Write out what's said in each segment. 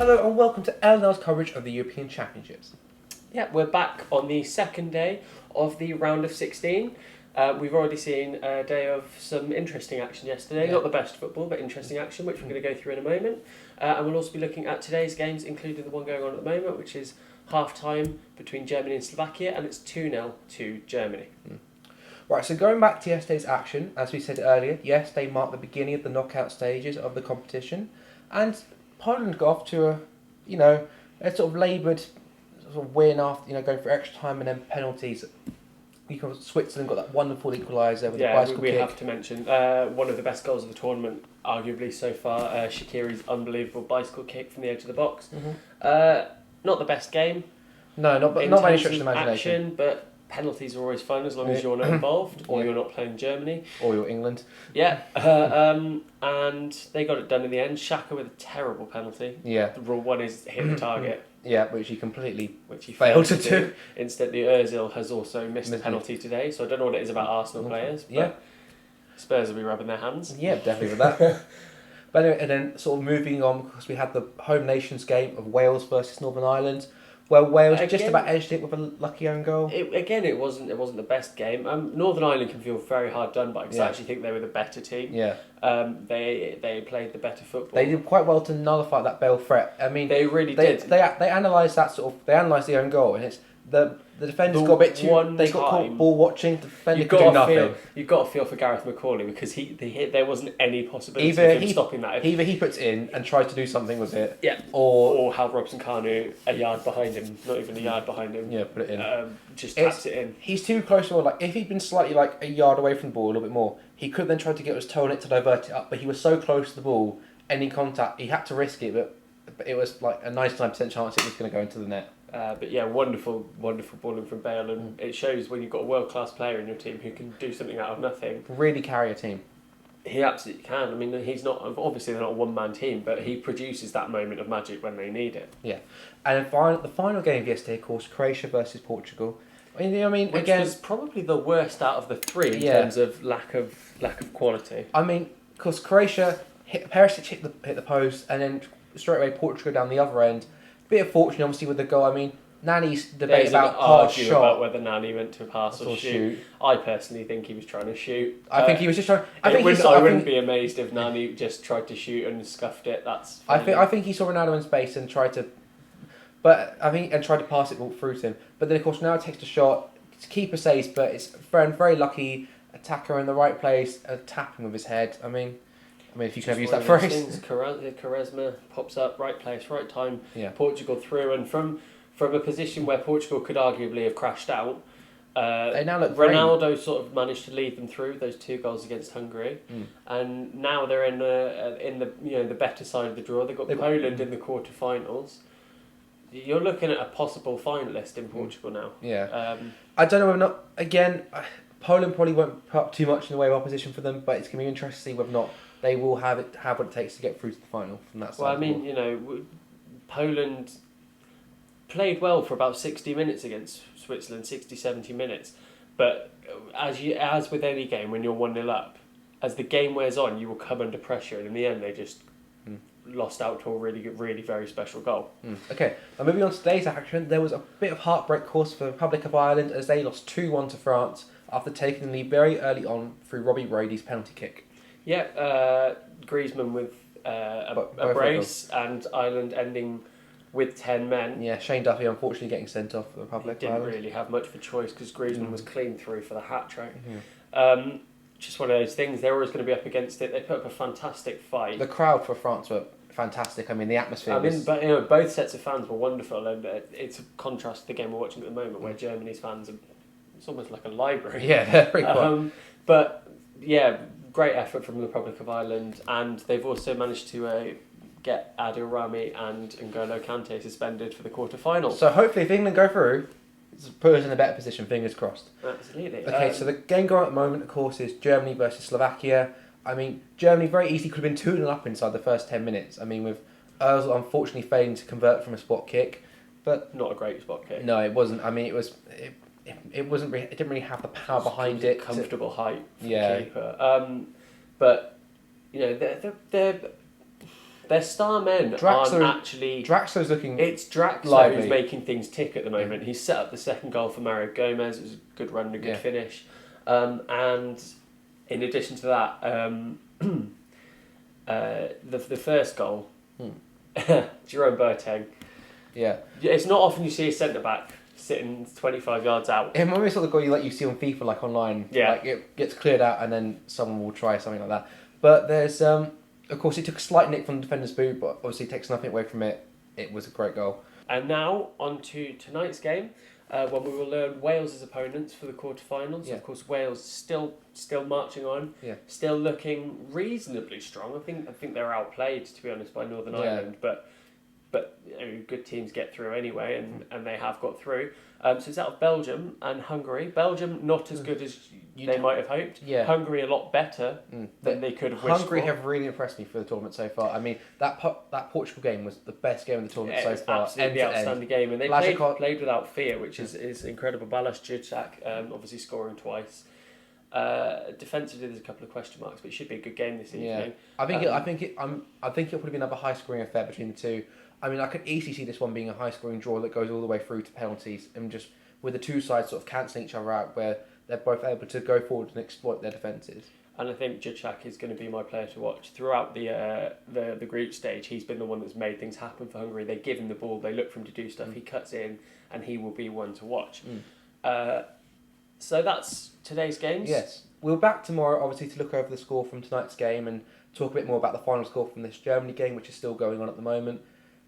Hello and welcome to LNL's coverage of the European Championships. Yeah, we're back on the second day of the round of 16. We've already seen a day of some interesting action yesterday. Yeah. Not the best football, but interesting action, which we're going to go through in a moment. And we'll also be looking at today's games, including the one going on at the moment, which is half-time between Germany and Slovakia, and it's 2-0 to Germany. Right, so going back to yesterday's action, as we said earlier, yesterday marked the beginning of the knockout stages of the competition, and Poland got off to a sort of laboured sort of win after, going for extra time and then penalties. Switzerland got that wonderful equaliser with a bicycle we kick. have to mention one of the best goals of the tournament, arguably so far, Shaqiri's unbelievable bicycle kick from the edge of the box. Mm-hmm. Not the best game. No, not by any stretch of the imagination. Action, but penalties are always fun as long as you're not involved or you're not playing Germany. Or you're England. Yeah, and they got it done in the end. Xhaka with a terrible penalty. Yeah. The rule one is hit the target. Yeah, which he completely failed to do. Instantly, Ozil has also missed a penalty today, so I don't know what it is about Arsenal players, but Spurs will be rubbing their hands. Yeah, definitely with that. But anyway, and then sort of moving on, because we had the home nations game of Wales versus Northern Ireland. Well, Wales just about edged it with a lucky own goal. It wasn't the best game. Northern Ireland can feel very hard done by because I actually think they were the better team. Yeah. They played the better football. They did quite well to nullify that Bale threat. I mean, they really did. They analysed that they analysed the own goal, and it's the defenders got a bit too. They got caught ball watching. The defender could do nothing. You've got to feel for Gareth McCauley because there wasn't any possibility of him stopping that. Either he puts in and tries to do something with it, or Hal Robson-Kanu a yard behind him, not even a yard behind him. Yeah, put it in. Just taps it in. He's too close to the ball. Like if he'd been slightly a yard away from the ball a little bit more, he could then try to get his toe on it to divert it up. But he was so close to the ball, any contact, he had to risk it. But it was like a 99% chance it was going to go into the net. But yeah, wonderful balling from Bale, and it shows when you've got a world-class player in your team who can do something out of nothing. Really carry a team. He absolutely can. I mean, he's not obviously they're not a one-man team, but he produces that moment of magic when they need it. Yeah, and the final game of yesterday, of course, Croatia versus Portugal. Which was probably the worst out of the three in terms of lack of quality. I mean, because Croatia Perisic hit the post, and then straight away Portugal down the other end. Bit of fortune, obviously, with the goal. I mean, Nani's debate about pass shot. About whether Nani went to pass or shoot. I personally think he was trying to shoot. I think he was just trying. I wouldn't be amazed if Nani just tried to shoot and scuffed it. I think he saw Ronaldo in space and tried to, tried to pass it through to him. But then of course now it takes the shot. Keeper saves, but it's very lucky attacker in the right place, tapping with his head. I mean, if you can ever use that phrase. Charisma pops up, right place, right time. Yeah. Portugal through, and from a position where Portugal could arguably have crashed out, they now look Ronaldo great. Sort of managed to lead them through those 2 goals against Hungary, and now they're in the better side of the draw. They've got Poland in the quarterfinals. You're looking at a possible finalist in Portugal now. Yeah. I don't know whether or not. Again, Poland probably won't put up too much in the way of opposition for them, but it's going to be interesting to see whether or not they will have what it takes to get through to the final from that side. Well, I mean, Poland played well for about 60 minutes against Switzerland, 60, 70 minutes. But as with any game, when you're 1-0 up, as the game wears on, you will come under pressure. And in the end, they just lost out to a really good, really very special goal. Okay, now moving on to today's action, there was a bit of heartbreak, of course, for the Republic of Ireland as they lost 2-1 to France after taking the lead very early on through Robbie Brady's penalty kick. Yeah, Griezmann with a brace and Ireland ending with 10 men. Yeah, Shane Duffy unfortunately getting sent off for the Republic of Ireland. Didn't really have much of a choice because Griezmann was clean through for the hat-trick. Just one of those things, they're always going to be up against it. They put up a fantastic fight. The crowd for France were fantastic. I mean, the atmosphere was... But both sets of fans were wonderful, and it's a contrast to the game we're watching at the moment where Germany's fans are... It's almost like a library. Yeah, they're pretty quiet. But, yeah... Great effort from the Republic of Ireland, and they've also managed to get Adil Rami and N'Golo Kante suspended for the quarter-final. So hopefully if England go through, it's put us in a better position, fingers crossed. Absolutely. Okay, so the game going on at the moment, of course, is Germany versus Slovakia. I mean, Germany very easily could have been 2-0 up inside the first 10 minutes. I mean, with Ozil unfortunately failing to convert from a spot kick. But not a great spot kick. No, it wasn't. I mean, it wasn't. It didn't really have the power behind it. Comfortable height for yeah. the keeper. But they're their star men Draxler- aren't actually. Draxler's looking. It's Draxler lively. who's making things tick at the moment. He's set up the second goal for Mario Gomez. It was a good run and a good finish. And in addition to that, the first goal, Jerome Boateng. Yeah. It's not often you see a centre back sitting 25 yards out. It reminds me of the goal you see on FIFA, like online. Yeah. Like it gets cleared out and then someone will try something like that. But there's, of course, he took a slight nick from the defender's boot, but obviously takes nothing away from it. It was a great goal. And now on to tonight's game, when we will learn Wales' opponents for the quarterfinals. Yeah. Of course, Wales still marching on. Yeah. Still looking reasonably strong. I think they're outplayed, to be honest, by Northern Ireland, but good teams get through anyway, and they have got through. So it's out of Belgium and Hungary. Belgium not as good as they might have hoped. Yeah. Hungary a lot better than they could have wished Hungary for. have really impressed me for the tournament so far. I mean, that Portugal game was the best game of the tournament so far. Absolutely outstanding game, and they played without fear, which is incredible. Balas Jurčak obviously scoring twice. Defensively, there's a couple of question marks, but it should be a good game this evening. Yeah. I think it'll probably be another high scoring affair between the two. I mean, I could easily see this one being a high scoring draw that goes all the way through to penalties, and just with the two sides sort of cancelling each other out, where they're both able to go forward and exploit their defences. And I think Jurčak is going to be my player to watch throughout the group stage. He's been the one that's made things happen for Hungary. They give him the ball, they look for him to do stuff. He cuts in, and he will be one to watch. So that's today's games. Yes, we're back tomorrow, obviously, to look over the score from tonight's game and talk a bit more about the final score from this Germany game, which is still going on at the moment.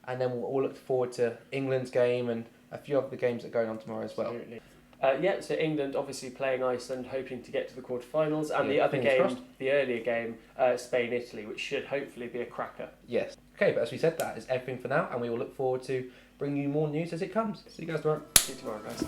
And then we'll all look forward to England's game and a few other games that are going on tomorrow as well. Absolutely. So England obviously playing Iceland, hoping to get to the quarterfinals, and the other fingers game, crossed. the earlier game, Spain-Italy, which should hopefully be a cracker. Yes. Okay, but as we said, that is everything for now, and we will look forward to bringing you more news as it comes. See you guys tomorrow. See you tomorrow, guys.